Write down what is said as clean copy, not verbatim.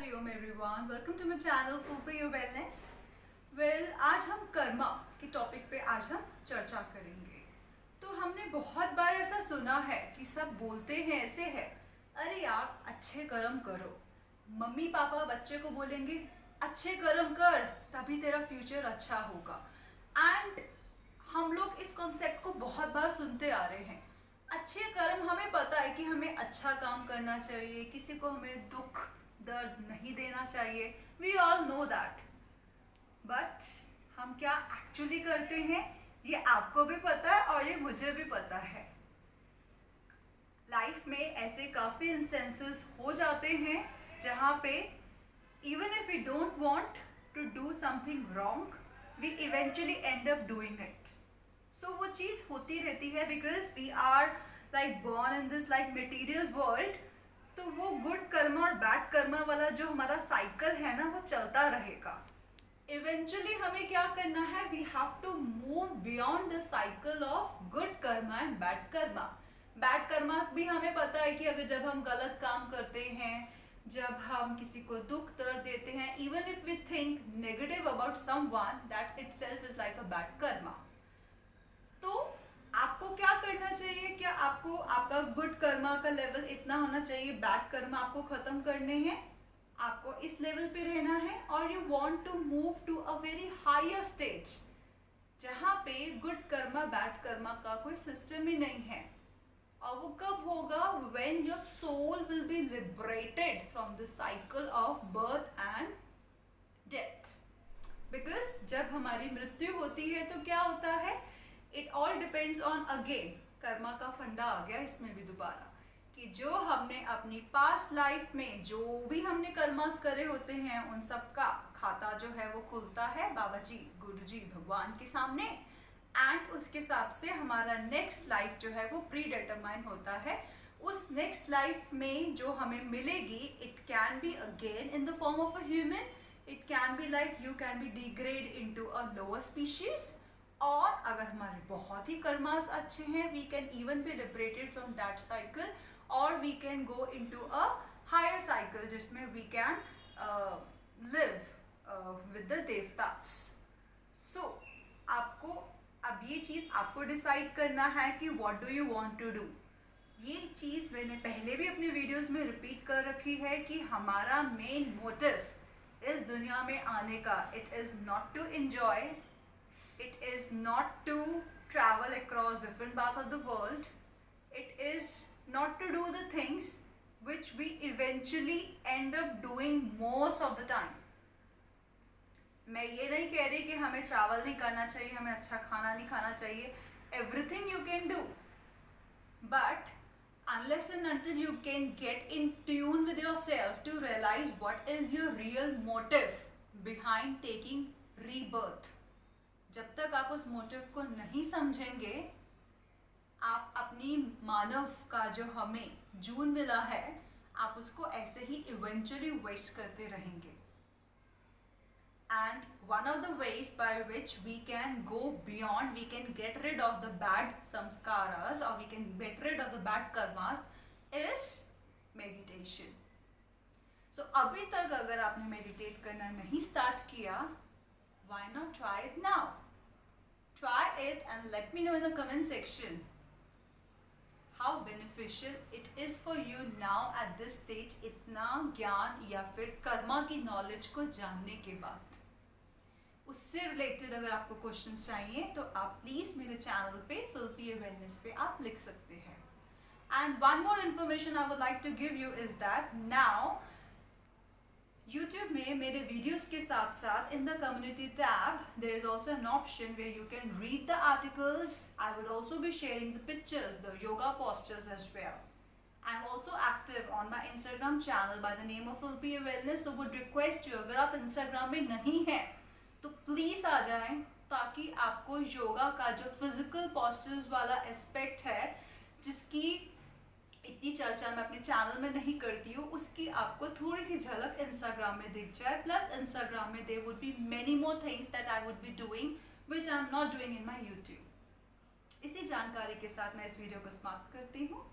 Hariom everyone, welcome to my channel fuel your wellness. आज हम कर्मा के टॉपिक पे आज हम चर्चा करेंगे। तो हमने बहुत बार ऐसा सुना है कि सब बोलते हैं ऐसे है, अरे यार अच्छे कर्म करो। मम्मी पापा बच्चे को बोलेंगे अच्छे कर्म कर तभी तेरा फ्यूचर अच्छा होगा। एंड हम लोग इस कॉन्सेप्ट को बहुत बार सुनते आ रहे हैं। अच्छे कर्म, हमें पता है कि हमें अच्छा काम करना चाहिए, किसी को हमें दुख दर्द नहीं देना चाहिए, we all know that. But हम क्या एक्चुअली करते हैं ये आपको भी पता है और ये मुझे भी पता है। लाइफ में ऐसे काफ़ी इंस्टेंसेस हो जाते हैं जहाँ पे even if we don't want to do something wrong, we eventually end up doing it. So वो चीज़ होती रहती है because we are like born in this like material world. तो वो गुड कर्मा और बैड कर्मा वाला जो हमारा साइकिल है ना, वो चलता रहेगा। इवेंचुअली हमें क्या करना है, we have to move beyond the cycle of good karma and bad karma. Bad karma भी हमें पता है कि अगर जब हम गलत काम करते हैं, जब हम किसी को दुख दर्द देते हैं, even if we think negative about someone, that itself is like a bad karma. तो आपको क्या करना चाहिए, क्या आपको आपका गुड कर्मा का लेवल इतना होना चाहिए, बैड कर्मा आपको खत्म करने हैं, आपको इस लेवल पे रहना है, और you want to move to a very higher stage जहाँ पे गुड कर्मा बैड कर्मा का कोई सिस्टम ही नहीं है। और वो कब होगा, when your soul will be liberated from the cycle of birth and death. Because जब हमारी मृत्यु होती है तो क्या होता है, it all depends on again karma का फंडा आ गया इसमें भी दोबारा, कि जो हमने अपनी पास्ट लाइफ में जो भी हमने कर्मास करे होते हैं उन सब का खाता जो है वो खुलता है बाबा जी, गुरु जी, भगवान के सामने। एंड उसके हिसाब से हमारा नेक्स्ट लाइफ जो है वो प्री डिटरमाइन होता है। उस नेक्स्ट लाइफ में जो हमें मिलेगी, it can be again in the form of a human, it can be like you can be degrade into a lower species, और अगर हमारे बहुत ही कर्मास अच्छे हैं, we can even be liberated from that cycle, और we can go into a higher cycle जिसमें we can live with the devatas. So आपको अब ये चीज़ आपको डिसाइड करना है कि what do you want to do. ये चीज़ मैंने पहले भी अपने वीडियोस में रिपीट कर रखी है कि हमारा मेन मोटिव इस दुनिया में आने का, it is not to enjoy, it is not to travel across different parts of the world, it is not to do the things which we eventually end up doing most of the time. मैं ये नहीं कह रही कि हमें travel नहीं करना चाहिए, हमें अच्छा खाना नहीं खाना चाहिए, everything you can do, but unless and until you can get in tune with yourself to realize what is your real motive behind taking rebirth, जब तक आप उस मोटिव को नहीं समझेंगे, आप अपनी मानव का जो हमें जून मिला है, आप उसको ऐसे ही इवेंचुअली वेस्ट करते रहेंगे। And one of the ways by which we can go beyond, we can get rid of the bad sanskaras और we can get rid of the bad karmas is meditation. So अभी तक अगर आपने मेडिटेट करना नहीं start किया, why not try it now? Try it and let me know in the comment section how beneficial it is for you now at this stage, इतना ज्ञान या फिर कर्मा की नॉलेज को जानने के बाद। उससे रिलेटेड अगर आपको क्वेश्चंस चाहिए तो आप प्लीज़ मेरे चैनल पे फिल्पी अवेयरनेस पे आप लिख सकते हैं। And one more information I would like to give you is that now YouTube में मेरे वीडियोस के साथ साथ in the community tab there is also an option where you can read the articles. I would also be sharing the pictures, the yoga postures as well. I am also active on my Instagram channel by the name of Filpy Wellness. So would request you, अगर आप Instagram में नहीं हैं तो please आ जाएं, ताकि आपको योगा का जो फिजिकल postures वाला एस्पेक्ट है, जिसकी इतनी चर्चा मैं अपने चैनल में नहीं करती हूँ, उसकी आपको थोड़ी सी झलक इंस्टाग्राम में दिख जाए। प्लस इंस्टाग्राम में there would be many more things that I would be doing which I am not doing in my YouTube. इसी जानकारी के साथ मैं इस वीडियो को समाप्त करती हूँ।